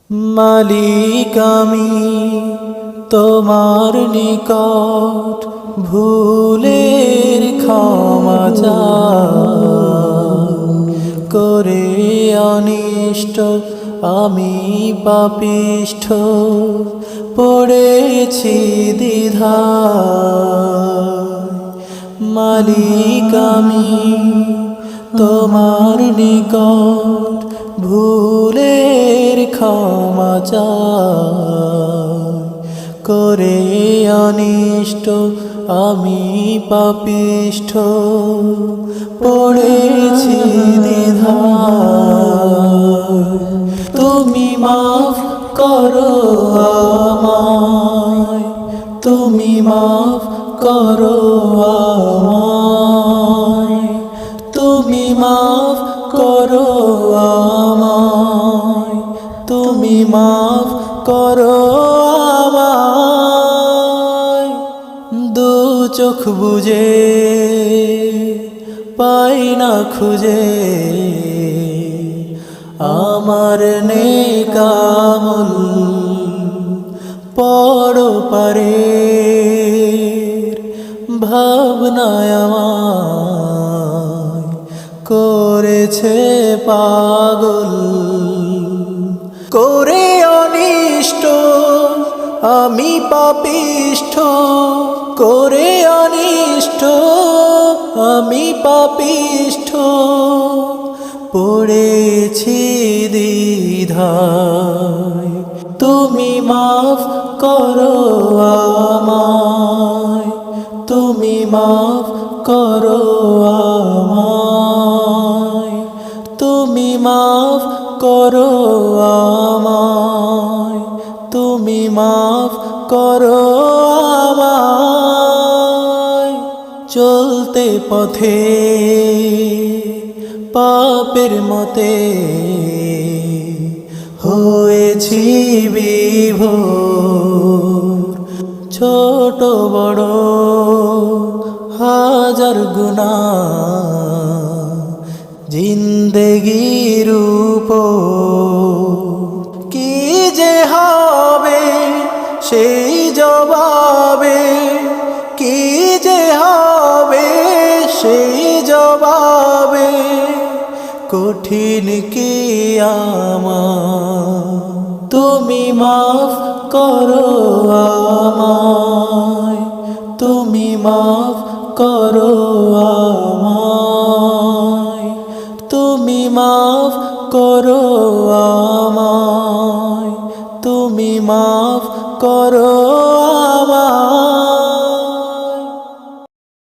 মালিক আমি তোমার নিকট ভুলের ক্ষমা চাই। করে অনিষ্ট আমি পাপিষ্ঠ পড়েছি দ্বিধায়। মালিক আমি তোমার নিকট ভুলের ক্ষমা চাই। করে অনিষ্ট আমি পাপিষ্ঠ পড়েছি দ্বিধায়। তুমি মাফ করো আমায়, তুমি মাফ করো আমায়, তুমি মাফ করো আমায়, তুমি মাফ করো আমায়। দু চোখ বুজে পাই না খুঁজে আমার নেক আমল, পরপারে ভাবনায় আমায় করেছে পাগল। করে অনিষ্ট আমি পাপিষ্ঠ, করে অনিষ্ট আমি পাপিষ্ঠ পড়েছি দ্বিধায়। তুমি মাফ করো আমায়, তুমি মাফ করো আমায়, তুমি মাফ করো আমায়, তুমি মাফ করো আমায়। চলতে পথে পাপের মতে হয়েছি বিভোর। ছোট বড় হাজার গুনাহ জিন্দেগির উপর। কি যে হবে সেই জবাবে, কি যে হবে সেই জবাবে কঠিন কিয়ামত। তুমি মাফ করো আমায়, তুমি মাফ করো আমায়, তুমি মাফ করো আমায়, তুমি মাফ করো